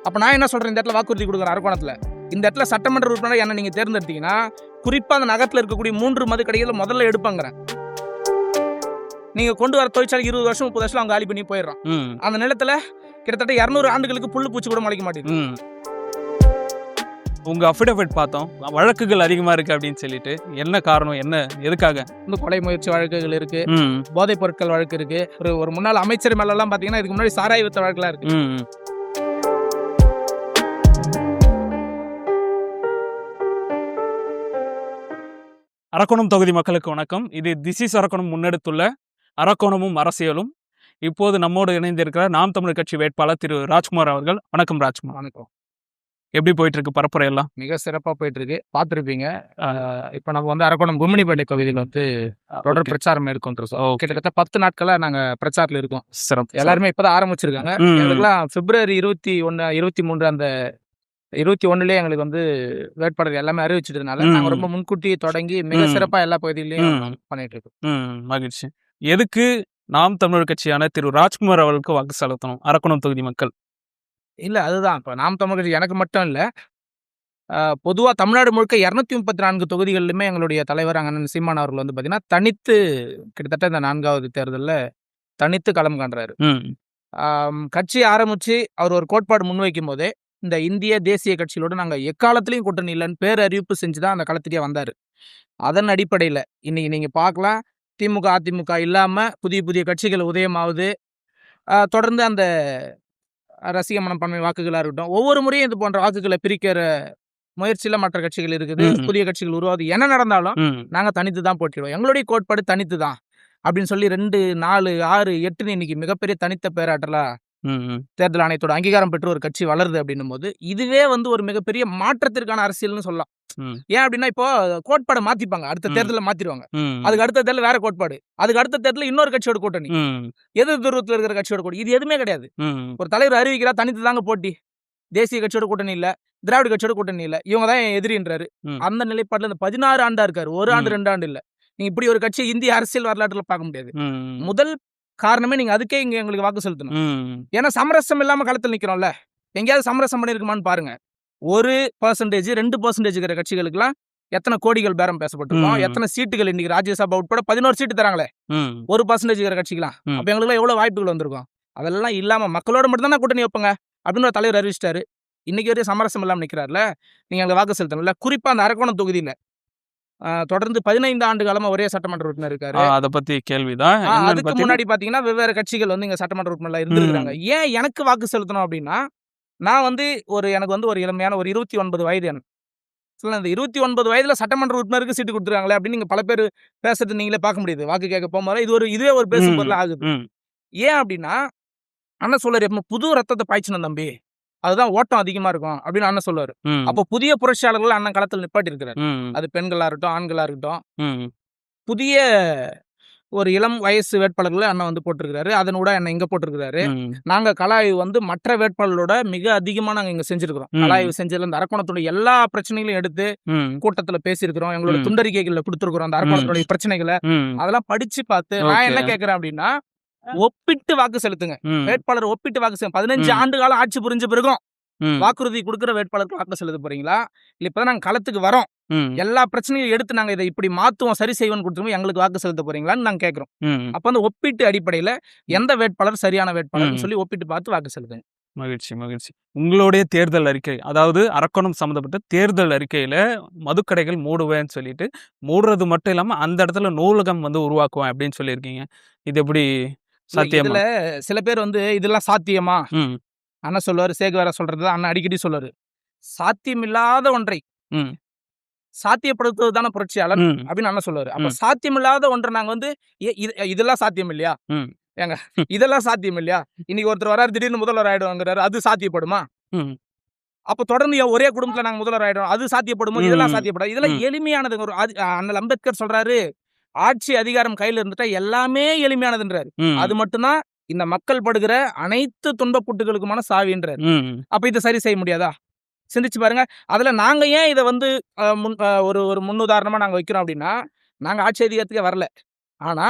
அப்ப நான் என்ன சொல்றேன், இந்த இடத்துல வாக்குறுதி கொடுக்குறேன் அரக்கோணத்துல, இந்த இடத்துல சட்டமன்ற உறுப்பினர் என்ன நீங்க தேர்ந்தெடுத்தீங்கன்னா குறிப்பா அந்த நகரத்துல இருக்கக்கூடிய 3 மதுக்கடைகளை முதல்ல எடுப்பாங்கிறேன். நீங்க கொண்டு வர தொழிற்சாலை 20 வருஷம் 30 வருஷம் அவங்க காலி பண்ணி போயிடுறான். அந்த நிலத்துல கிட்டத்தட்ட 200 ஆண்டுகளுக்கு புல்லு பூச்சி கூட முளைக்க மாட்டேங்குது. உங்க அஃபிடவிட் பார்த்தோம், வழக்குகள் அதிகமா இருக்கு அப்படின்னு சொல்லிட்டு, என்ன காரணம், என்ன எதுக்காக? இந்த கொலை முயற்சி வழக்குகள் இருக்கு, போதைப் பொருட்கள் வழக்கு இருக்கு, ஒரு முன்னாள் அமைச்சர் மேல எல்லாம் பாத்தீங்கன்னா இதுக்கு முன்னாடி சாராய வித்த வழக்குலாம் இருக்கு. அரக்கோணம் தொகுதி மக்களுக்கு வணக்கம். இது திஸ் அரக்கோணம் முன்னெடுத்துள்ள அரக்கோணமும் அரசியலும். இப்போது நம்மோடு இணைந்திருக்கிற நாம் தமிழர் கட்சி வேட்பாளர் திரு ராஜ்குமார் அவர்கள். வணக்கம் ராஜ்குமார். வணக்கம். எப்படி போயிட்டு இருக்கு பரப்புரை எல்லாம்? மிக சிறப்பா போயிட்டு இருக்கு. பார்த்துருப்பீங்க, இப்ப நம்ம வந்து அரக்கோணம் கும்மினிப்பேட்டை தொகுதியில் வந்து தொடர் பிரச்சாரம் மேற்கொண்டிருக்கோம். கிட்டத்தட்ட 10 நாட்களா நாங்க பிரச்சாரத்துல இருக்கோம். சிறப்பு. எல்லாருமே இப்பதான் ஆரம்பிச்சிருக்காங்க. எங்களுக்குலாம் பிப்ரவரி 21, 23 அந்த 21 எங்களுக்கு வந்து வேட்பாளர் எல்லாமே அறிவிச்சிட்டதுனால நாங்க ரொம்ப முன்கூட்டி தொடங்கி மிக சிறப்பா எல்லா பகுதியிலையும் பண்ணிட்டு இருக்கோம். மகிழ்ச்சி. எதுக்கு நாம் தமிழர் கட்சியான திரு ராஜ்குமார் அவர்களுக்கு வாக்கு செலுத்தணும் அரக்கோணம் தொகுதி மக்கள்? இல்ல அதுதான், இப்ப நாம் தமிழர் கட்சி எனக்கு மட்டும் இல்ல, பொதுவா தமிழ்நாடு முழுக்க 234 தொகுதிகளிலுமே எங்களுடைய தலைவர் அண்ணன் சீமான் அவர்கள் வந்து பாத்தீங்கன்னா தனித்து கிட்டத்தட்ட இந்த 4வது தேர்தலில் தனித்து களம் காண்றாரு. கட்சி ஆரம்பிச்சு அவர் ஒரு கோட்பாடு முன்வைக்கும் போதே இந்த இந்திய தேசிய கட்சிகளோடு நாங்கள் எக்காலத்திலையும் கூட்டணி இல்லைன்னு பேரறிவிப்பு செஞ்சு தான் அந்த களத்துக்கே வந்தார். அதன் அடிப்படையில் இன்னைக்கு நீங்கள் பார்க்கலாம், திமுக அதிமுக இல்லாமல் புதிய புதிய கட்சிகள் உதயமாகுது. தொடர்ந்து அந்த ரசிக மனப்பான்மை வாக்குகளாக இருக்கட்டும், ஒவ்வொரு முறையும் இது போன்ற வாக்குகளை பிரிக்கிற முயற்சியில் மற்ற கட்சிகள் இருக்குது, புதிய கட்சிகள் உருவாகுது. என்ன நடந்தாலும் நாங்கள் தனித்து தான் போட்டிடுவோம். எங்களுடைய கோட்பாடு தனித்து தான் அப்படின்னு சொல்லி 2, 4, 6, 8 இன்னைக்கு மிகப்பெரிய தனித்த பேராற்றலா தேர்தல் ஆணையத்தோட அங்கீகாரம் பெற்று ஒரு கட்சி வளருது அப்படின்னும் போது இதுவே வந்து ஒரு மிகப்பெரிய மாற்றத்திற்கான அரசியல்னு சொல்லலாம். ஏன் அப்படின்னா இப்போ கோட்பாடை மாத்திப்பாங்க, அடுத்த தேர்தலில் மாத்திடுவாங்க. அதுக்கு அடுத்த தேர்தல் வேற கோட்பாடு, அதுக்கு அடுத்த தேர்தலில் இன்னொரு கட்சியோட கூட்டணி, எதிர் துருவத்தில் இருக்கிற கட்சியோட கூட்டணி. இது எதுவுமே கிடையாது. ஒரு தலைவர் அறிவிக்கிறா தனித்து தாங்க போட்டி, தேசிய கட்சியோட கூட்டணி இல்ல, திராவிட கட்சியோட கூட்டணி இல்ல, இவங்க தான் எதிரின்றாரு. அந்த நிலைப்பாடுல இந்த 16 ஆண்டா இருக்காரு, 1 ஆண்டு 2 ஆண்டு இல்ல. நீங்க இப்படி ஒரு கட்சி இந்திய அரசியல் வரலாற்றுல பார்க்க முடியாது. முதல் காரணமே நீங்க அதுக்கே இங்க எங்களுக்கு வாக்கு செலுத்தணும். ஏன்னா சமரசம் இல்லாம களத்தில் நிக்கிறோம்ல, எங்கேயாவது சமரசம் பண்ணிருக்குமான்னு பாருங்க. 1%, 2% இருக்கிற கட்சிகளுக்குலாம் எத்தனை கோடிகள் பேரம் பேசப்பட்டிருக்கோம், எத்தனை சீட்டுகள் இன்னைக்கு ராஜ்யசபா உட்பட 11 சீட்டு தராங்களே 1% இருக்கிற கட்சிக்கலாம். அப்ப எங்களுக்கு எவ்வளவு வாய்ப்புகள் வந்திருக்கும். அதெல்லாம் இல்லாம மக்களோட மட்டும் தான் கூட்டணி வைப்பங்க அப்படின்னு ஒரு தலைவர் அறிவிச்சிட்டாரு. இன்னைக்கு வரையும் சமரசம் இல்லாம நிக்கிறாருல, நீங்க அங்க வாக்கு செலுத்தணும்ல. குறிப்பா அந்த அரக்கோணம் தொகுதியில தொடர்ந்து 15 ஆண்டு காலமா ஒரே சட்டமன்ற உறுப்பினர் இருக்காரு. அதை பத்தி கேள்விதான். அதுக்கு முன்னாடி பாத்தீங்கன்னா வெவ்வேறு கட்சிகள் வந்து இங்க சட்டமன்ற உறுப்பினர்ல இருந்திருக்காங்க. ஏன் எனக்கு வாக்கு செலுத்தணும் அப்படின்னா, நான் வந்து எனக்கு வந்து ஒரு இளமையான ஒரு 29 வயது. இந்த 29 வயதுல சட்டமன்ற உறுப்பினருக்கு சீட்டு கொடுத்துருக்காங்களே அப்படின்னு நீங்க பல பேர் பேசுறது நீங்களே பார்க்க முடியுது. வாக்கு கேட்க போகும்போது இதுவே ஒரு பேசும் பொருள் ஆகுது. ஏன் அப்படின்னா அண்ணன் சொல்றாரு, எப்ப புது ரத்தத்தை பாய்ச்சணும் தம்பி, அதுதான் ஓட்டம் அதிகமா இருக்கும் அப்படின்னு அண்ணன் சொல்லுவாரு. அப்போ புதிய புரட்சியாளர்கள் அண்ணன் களத்தில் நிப்பாட்டி இருக்கிறார். அது பெண்களா இருக்கட்டும், ஆண்களா இருக்கட்டும், புதிய ஒரு இளம் வயசு வேட்பாளர்களை அண்ணன் வந்து போட்டிருக்கிறாரு. அதனோட என்ன இங்க போட்டிருக்கிறாரு. நாங்க கலாய்வு வந்து மற்ற வேட்பாளர்களோட மிக அதிகமா நாங்க இங்க செஞ்சிருக்கிறோம். கலாய்வு செஞ்சதுல இந்த அரக்கோணத்துடைய எல்லா பிரச்சனைகளையும் எடுத்து கூட்டத்துல பேசியிருக்கிறோம். எங்களோட துண்டறிக்கைகள்ல கொடுத்துருக்கிறோம் அந்த அரக்கோணத்துடைய பிரச்சனைகளை. அதெல்லாம் படிச்சு பார்த்து நான் என்ன கேட்கிறேன் அப்படின்னா, ஒப்பிட்டு வாக்கு செலுத்துங்க. வேட்பாளர் ஒப்பிட்டு வாக்கு செலுத்துங்க. 15 ஆண்டு காலம் ஆட்சி புரிஞ்ச பிறகும் வாக்குறுதி கொடுக்குற வேட்பாளருக்கு வாக்கு செலுத்த போறீங்களா, இல்ல இப்பதான் நாங்க களத்துக்கு வரோம், எல்லா பிரச்சனையும் எடுத்து நாங்க இதை இப்படி மாத்துவோம், சரி செய்வோம் கொடுத்துருவோம், எங்களுக்கு வாக்கு செலுத்த போறீங்களான்னு நாங்க கேட்கிறோம். அப்ப அந்த ஒப்பீட்டு அடிப்படையில எந்த வேட்பாளர் சரியான வேட்பாளர் சொல்லி ஒப்பிட்டு பார்த்து வாக்கு செலுத்துங்க. மகிழ்ச்சி மகிழ்ச்சி. உங்களுடைய தேர்தல் அறிக்கை, அதாவது அரக்கோணம் சம்பந்தப்பட்ட தேர்தல் அறிக்கையில மதுக்கடைகள் மூடுவேன்னு சொல்லிட்டு, மூடுறது மட்டும் இல்லாம அந்த இடத்துல நூலகம் வந்து உருவாக்குவேன் அப்படின்னு சொல்லியிருக்கீங்க. இது எப்படி சாத்தியமா? இதுல சில பேர் வந்து இதெல்லாம் சாத்தியமா அண்ணா சொல்லுவாரு, சேகுவேரா சொல்றது அண்ணா அடிக்கடி சொல்லுவாரு, சாத்தியமில்லாத ஒன்றை சாத்தியப்படுத்துவது தானே புரட்சியாளர் அப்படின்னு அண்ணா சொல்லுவாரு. அப்ப சாத்தியமில்லாத ஒன்றை நாங்க வந்து இதெல்லாம் சாத்தியம் இல்லையா, ஏங்க இதெல்லாம் சாத்தியம் இல்லையா, இன்னைக்கு ஒருத்தர் வராரு திடீர்னு முதல்வர் ஆயிடுவாங்கிறாரு, அது சாத்தியப்படுமா? அப்ப தொடர்ந்து ஒரே குடும்பத்துல நாங்க முதல்வர் ஆயிடும், அது சாத்தியப்படுமோ? இதெல்லாம் சாத்தியப்படாது. இதெல்லாம் எளிமையானது. ஒரு அண்ணல் அம்பேத்கர் சொல்றாரு, ஆட்சி அதிகாரம் கையில இருந்துட்டா எல்லாமே எளிமையானதுன்றாரு. அது மட்டும்தான் இந்த மக்கள் படுகிற அனைத்து துன்பப்புட்டுகளுக்குமான சாவின்றாரு. அப்ப இதை சரி செய்ய முடியாதா? சிந்திச்சு பாருங்க. அதுல நாங்க ஏன் இதை வந்து ஒரு முன்னுதாரணமா நாங்க வைக்கிறோம் அப்படின்னா, நாங்க ஆட்சி அதிகாரத்துக்கே வரல, ஆனா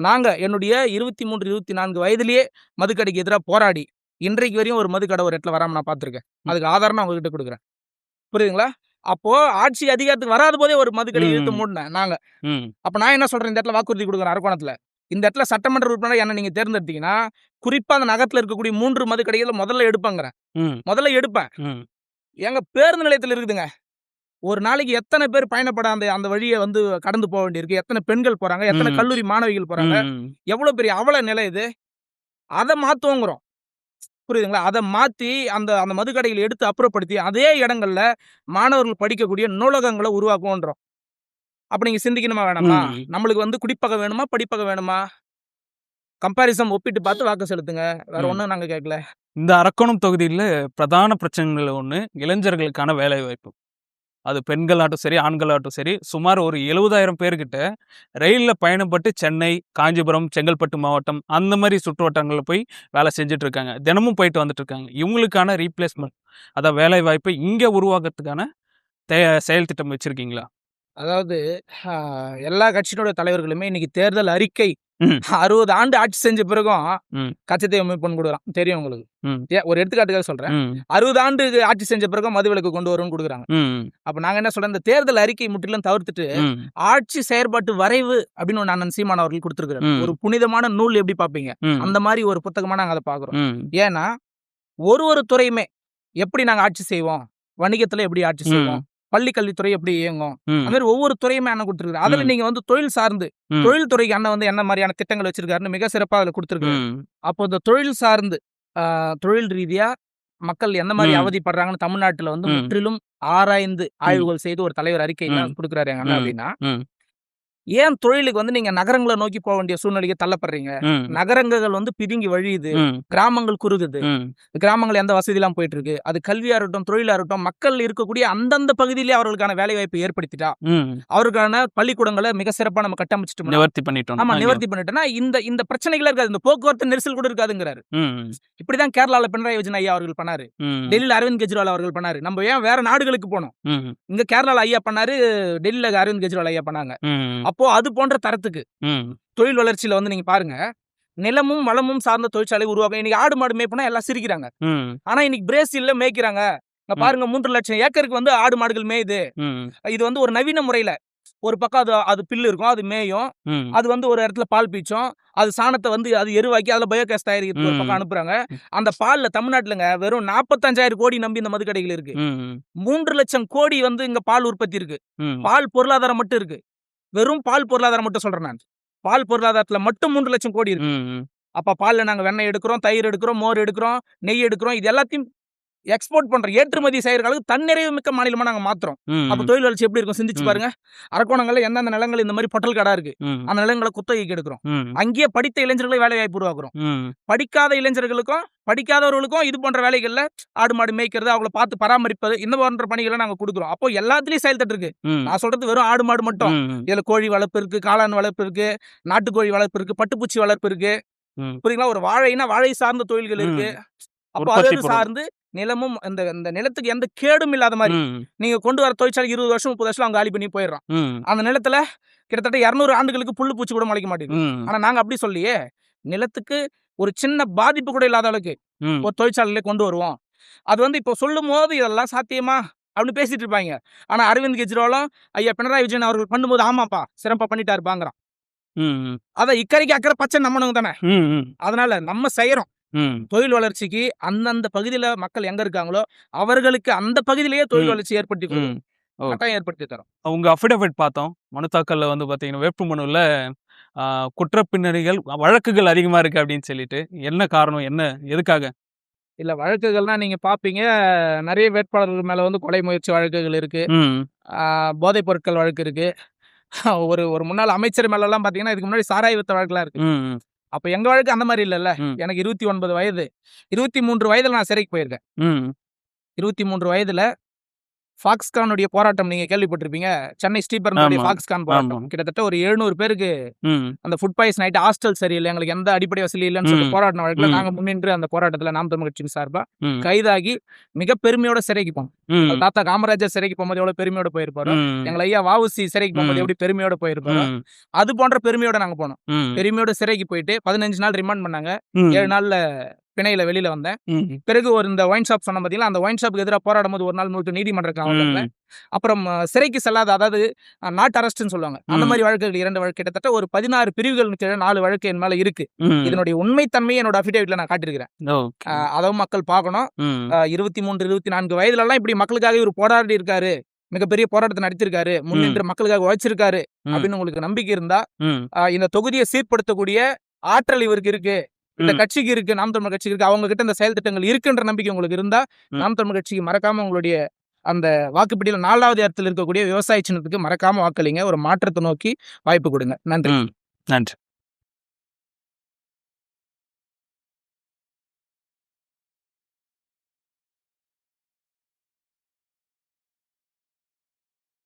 நாங்க என்னுடைய 23, 24 வயதிலேயே மதுக்கடைக்கு எதிராக போராடி இன்றைக்கு வரையும் ஒரு மதுக்கடை ஒரு இடத்துல வராம நான் பார்த்துருக்கேன். அதுக்கு ஆதாரம் நான் உங்ககிட்ட கொடுக்குறேன். புரியுதுங்களா? அப்போ ஆட்சி அதிகாரத்துக்கு வராத போதே ஒரு மதுக்கடை இழுத்து மூடினேன் நாங்க. அப்ப நான் என்ன சொல்றேன், இந்த இடத்துல வாக்குறுதி கொடுக்குறேன் அரக்கோணத்துல. இந்த இடத்துல சட்டமன்ற உறுப்பினரா என்ன நீங்க தேர்ந்தெடுத்தீங்கன்னா, குறிப்பா அந்த நகரத்துல இருக்கக்கூடிய 3 மதுக்கடைகளை முதல்ல எடுப்பேங்கிறேன். முதல்ல எடுப்பேன். எங்க பேருந்து நிலையத்துல இருக்குதுங்க. ஒரு நாளைக்கு எத்தனை பேர் பயணப்பட அந்த வழியை வந்து கடந்து போக வேண்டியிருக்கு, எத்தனை பெண்கள் போறாங்க, எத்தனை கல்லூரி மாணவிகள் போறாங்க, எவ்வளவு பெரிய அவல நிலை இது. அதை மாத்துவோங்கிறோம். புரியுதுங்களா? அதை மாத்தி அந்த அந்த மதுக்கடைகளை எடுத்து அப்புறப்படுத்தி அதே இடங்கள்ல மாணவர்கள் படிக்கக்கூடிய நூலகங்களை உருவாக்குவோன்றோம். அப்ப நீங்க சிந்திக்கணுமா வேணாமா? நம்மளுக்கு வந்து குடிப்பகை வேணுமா, படிப்பகை வேணுமா? கம்பாரிசன் ஒப்பிட்டு பார்த்து வாக்கு செலுத்துங்க. வேற ஒண்ணும் நாங்க கேட்கல. இந்த அரக்கோணம் தொகுதியில பிரதான பிரச்சனைகள் ஒண்ணு இளைஞர்களுக்கான வேலை வாய்ப்பு. அது பெண்களாகட்டும் சரி, ஆண்களாகட்டும் சரி, சுமார் ஒரு 70,000 பேர்கிட்ட ரயில்ல பயணப்பட்டு சென்னை, காஞ்சிபுரம், செங்கல்பட்டு மாவட்டம் அந்த மாதிரி சுற்றுவட்டங்களில் போய் வேலை செஞ்சுட்டு இருக்காங்க. தினமும் போயிட்டு வந்துட்டு இருக்காங்க. இவங்களுக்கான ரீப்ளேஸ்மெண்ட், அதான் வேலை வாய்ப்பை இங்கே உருவாக்குறதுக்கான செயல் திட்டம் வச்சிருக்கீங்களா? அதாவது எல்லா கட்சியினுடைய தலைவர்களுமே இன்னைக்கு தேர்தல் அறிக்கை 60 ஆண்டு ஆட்சி செஞ்ச பிறகும் கச்சத்தை பொண்ணு கொடுக்குறான். தெரியும் உங்களுக்கு. ஒரு எடுத்துக்காட்டுக்காக சொல்றேன். 60 ஆண்டு ஆட்சி செஞ்ச பிறகும் மதுவிலக்கு கொண்டு வரும்னு கொடுக்குறாங்க. அப்ப நாங்க என்ன சொல்றோம், இந்த தேர்தல் அறிக்கை முற்றிலும் தவிர்த்துட்டு ஆட்சி செயற்பாட்டு வரைவு அப்படின்னு ஒன்று அண்ணன் சீமான் அவர்கள் கொடுத்துருக்காரு. ஒரு புனிதமான நூல் எப்படி பார்ப்பீங்க, அந்த மாதிரி ஒரு புத்தகமா நாங்க அதை பாக்குறோம். ஏன்னா ஒரு துறையுமே எப்படி நாங்க ஆட்சி செய்வோம், வணிகத்துல எப்படி ஆட்சி செய்வோம், பள்ளி கல்வித்துறை எப்படி இயங்கும், அந்த மாதிரி ஒவ்வொரு துறையுமே அண்ணன் கொடுத்துருக்காரு. அதுல நீங்க வந்து தொழில் சார்ந்து தொழில் துறைக்கு அண்ணன் வந்து என்ன மாதிரியான திட்டங்கள் வச்சிருக்காருன்னு மிக சிறப்பா அதுல கொடுத்துருக்காரு. அப்போ இந்த தொழில் சார்ந்து தொழில் ரீதியா மக்கள் எந்த மாதிரி அவதிப்படுறாங்கன்னு தமிழ்நாட்டுல வந்து முற்றிலும் ஆராய்ந்து ஆய்வுகள் செய்து ஒரு தலைவர் அறிக்கை கொடுக்குறாரு எங்க அண்ணன். அப்படின்னா ஏன் தொழிலுக்கு வந்து நீங்க நகரங்களை நோக்கி போக வேண்டிய சூழ்நிலைக்கு தள்ளப்படுறீங்க? நகரங்கள் வந்து பிதுங்கி வழியுது, கிராமங்கள் குறுகுது, கிராமங்கள் எந்த வசதி எல்லாம் போயிட்டு இருக்கு. அது கல்வியா இருக்கட்டும், தொழிலா இருக்கட்டும், மக்கள் இருக்கக்கூடிய அந்தந்த பகுதியிலே அவர்களுக்கான வேலை வாய்ப்பு ஏற்படுத்திட்டா அவருக்கான பள்ளிக்கூடங்களை மிக சிறப்பா நம்ம கட்டமைச்சிட்டு நிவர்த்தி பண்ணிட்டோம். ஆமா, நிவர்த்தி பண்ணிட்டோம்னா இந்த பிரச்சனைகளே இருக்காது, இந்த போக்குவரத்து நெரிசல் கூட இருக்காதுங்கிறாரு. இப்படிதான் கேரளால பினராயி விஜயன் ஐயா அவர்கள் பண்ணாரு, டெல்லியில அரவிந்த் கெஜ்ரிவால் அவர்கள் பண்ணாரு. நம்ம ஏன் வேற நாடுகளுக்கு போனோம்? இங்க கேரளால ஐயா பண்ணாரு, டெல்லியில அரவிந்த் கெஜ்ரிவால் ஐயா பண்ணாங்க. அப்போ அது போன்ற தரத்துக்கு தொழில் வளர்ச்சியில வந்து நீங்க பாருங்க, நிலமும் வளமும் சார்ந்த தொழிற்சாலை உருவாக்கும். இன்னைக்கு ஆடு மாடு மேய்ப்பனா எல்லாம் சிரிக்கிறாங்க. ஆனா இன்னைக்கு பிரேசில்ல மேய்க்கிறாங்க. பாருங்க 3 லட்சம் ஏக்கருக்கு வந்து ஆடு மாடுகள் மேயுது. இது வந்து ஒரு நவீன முறையில ஒரு பக்கம் அது பில்லு இருக்கும், அது மேயும், அது வந்து ஒரு இடத்துல பால் பீச்சும், அது சாணத்தை வந்து அது எருவாக்கி அதுல பயோகேஸ் தயாரிக்கிறதுக்கு ஒரு பக்கம் அனுப்புறாங்க. அந்த பால்ல தமிழ்நாட்டுலங்க வெறும் 45,000 கோடி நம்பி இந்த மதுக்கடைகள் இருக்கு. 3 லட்சம் கோடி வந்து இங்க பால் உற்பத்தி இருக்கு. பால் பொருளாதாரம் மட்டும் இருக்கு. வெறும் பால் பொருளாதாரம் மட்டும் சொல்றேன் நான். பால் பொருளாதாரத்துல மட்டும் 3 லட்சம் கோடி இருக்கு. அப்ப பால்ல நாங்க வெண்ணெய் எடுக்கிறோம், தயிர் எடுக்கிறோம், மோர் எடுக்கிறோம், நெய் எடுக்கிறோம். இது எல்லாத்தையும் எக்ஸ்போர்ட் பண்றோம், ஏற்றுமதி செய்யற அளவுக்கு தன்னிறைவு மிக்க மாநிலமா நாங்க மாத்துறோம். அப்ப தொழில் வளர்ச்சி எப்படி இருக்கும் சிந்திச்சு பாருங்க. அரக்கோணங்கள்ல எந்தெந்த நிலங்கள் இந்த மாதிரி பொட்டல் கடை இருக்கு, அந்த நிலங்களை குத்தகைக்கு எடுக்கிறோம். அங்கேயே படித்த இளைஞர்களை வேலை வாய்ப்பு உருவாக்குறோம். படிக்காத இளைஞர்களுக்கும் படிக்காதவர்களுக்கும் இது போன்ற வேலைகள்ல ஆடு மாடு மேய்க்கிறது, அவங்கள பார்த்து பராமரிப்பது, இந்த போன்ற பணிகளை நாங்க கொடுக்குறோம். அப்போ எல்லாத்துலயும் செயல்பட்டு இருக்கு. நான் சொல்றது வெறும் ஆடு மாடு மட்டும். இதுல கோழி வளர்ப்பு இருக்கு, காளான் வளர்ப்பு இருக்கு, நாட்டுக்கோழி வளர்ப்பு இருக்கு, பட்டுப்பூச்சி வளர்ப்பு இருக்கு. புரியுங்களா? ஒரு வாழைனா வாழை சார்ந்த தொழில்கள் இருக்கு. அப்போ அது சார்ந்து நிலமும் இந்த நிலத்துக்கு எந்த கேடும் இல்லாத மாதிரி நீங்க கொண்டு வர தொழிற்சாலை 20 வருஷம் 30 வருஷம் அவங்க காலி பண்ணி போயிடுறான். அந்த நிலத்துல கிட்டத்தட்ட 200 ஆண்டுகளுக்கு புல்லு பூச்சி கூட முளைக்க மாட்டேங்குது. ஆனா நாங்க அப்படி சொல்லியே நிலத்துக்கு ஒரு சின்ன பாதிப்பு கூட இல்லாத அளவுக்கு ஒரு தொழிற்சாலையில கொண்டு வருவோம். அது வந்து இப்போ சொல்லும் போது இதெல்லாம் சாத்தியமா அப்படின்னு பேசிட்டு இருப்பாங்க. ஆனா அரவிந்த் கெஜ்ரிவாலும் ஐயா பினராயி விஜயன் அவர்கள் பண்ணும்போது ஆமாப்பா சிறப்பா பண்ணிட்டாருப்பாங்கிறான். அத இக்கரைக்கு அக்கறை பச்சை நம்மனுங்க தானே. அதனால நம்ம செய்யறோம் தொழில் வளர்ச்சிக்கு. அந்தந்த பகுதியில மக்கள் எங்க இருக்காங்களோ அவர்களுக்கு அந்த பகுதியிலேயே தொழில் வளர்ச்சி ஏற்படுத்தி கட்டாயம் ஏற்படுத்தி தரோம். உங்க அஃபிடவிட் பார்த்தோம், மனு தாக்கல்ல வந்து பாத்தீங்கன்னா வேட்பு மனுல குற்ற பின்னணிகள் வழக்குகள் அதிகமா இருக்கு அப்படின்னு சொல்லிட்டு, என்ன காரணம், என்ன எதுக்காக? இல்ல வழக்குகள்னா நீங்க பாப்பீங்க, நிறைய வேட்பாளர்கள் மேல வந்து கொலை முயற்சி வழக்குகள் இருக்கு, போதைப் பொருட்கள் வழக்கு இருக்கு. ஒரு முன்னாள் அமைச்சர் மேல எல்லாம் பாத்தீங்கன்னா இதுக்கு முன்னாடி சாராய வித்த வழக்குலாம் இருக்கு. அப்ப எங்க வழக்கு அந்த மாதிரி இல்லல்ல. எனக்கு 29 வயது, 23 வயதுல நான் சிறைக்கு போயிருக்கேன். 23 வயதுல ஃபாக்ஸ்கானுடைய போராட்டம் நீங்க கேள்விப்பட்டிருப்பீங்க. சென்னை ஸ்ரீபெரும்புதூருடைய ஃபாக்ஸ்கான் போராட்டம் கிட்டத்தட்ட ஒரு 700 பேருக்கு அந்த ஃபுட் பாய்சன் ஆயிட்டு ஹாஸ்டல் சரியில்லை, எங்களுக்கு எந்த அடிப்படை வசதி இல்லைன்னு சொல்லி போராட்டம் வழக்குல நாங்க முன்னின்று அந்த போராட்டத்துல நாம் தமிழ் கட்சியின் சார்பா கைதாகி மிக பெருமையோட சிறைக்கு போனோம். தாத்தா காமராஜர் சிறைக்கு போகும்போது எவ்வளவு பெருமையோட போயிருப்பாரோ, எங்களை ஐயா வஉசி சிறைக்கு போகும்போது எப்படி பெருமையோட போயிருப்பாரோ அது போன்ற பெருமையோட நாங்க போனோம். பெருமையோட சிறைக்கு போயிட்டு 15 நாள் ரிமாண்ட் பண்ணாங்க. 7 நாள்ல பிணையில வெளியில வந்தேன். ம். பிறகு இந்த ஒயின் ஷாப் சொன்னேன் பார்த்தீங்களா, அந்த ஒயின் ஷாப்புக்கு எதிரா போராடும்போது ஒரு நாள் முழுக்க நீதிமன்ற காவல்ல இருந்தேன். அப்புறம் சிறைக்கு செல்லாத, அதாவது நாட் அரெஸ்ட்ன்னு சொல்லுவாங்க. அந்த மாரி வழக்குகள் 2 வழக்கு, கிட்டத்தட்ட ஒரு 16 பிரிவுகள் கீழ 4 வழக்கு என் மேல இருக்கு. இதனுடைய உண்மைத்தன்மையை என்னோட அஃபிடேவிட்ல நான் காட்டியிருக்கிறேன். ஓகே. அதாவது மக்கள் பார்க்கணும். ம். 23, 24 வயதுலலாம் இப்படி மக்களுக்காக இவரு போராடி இருக்காரு, மிகப்பெரிய போராட்டத்தை நடத்தியிருக்காரு, முன்னின்று மக்களுக்காக உழைச்சிருக்காரு அப்படின்னு உங்களுக்கு நம்பிக்கை இருந்தா, ம். இந்த தொகுதியை சீர்படுத்தக்கூடிய ஆற்றல் இவருக்கு இருக்கு, இந்த ம். கட்சிக்கு இருக்கு, நாம் தமிழர் கட்சிக்கு இருக்கு, அவங்க கிட்ட இந்த செயல் திட்டங்கள் இருக்குன்ற நம்பிக்கை உங்களுக்கு இருந்தா, ம். நாம் தமிழர் கட்சிக்கு மறக்காம உங்களுடைய அந்த வாக்குப்பெட்டியில 4வது இடத்துல இருக்கக்கூடிய விவசாய சின்னத்துக்கு மறக்காம வாக்களிங்க. ஒரு மாற்றத்தை நோக்கி வாய்ப்பு கொடுங்க. நன்றி. நன்றி.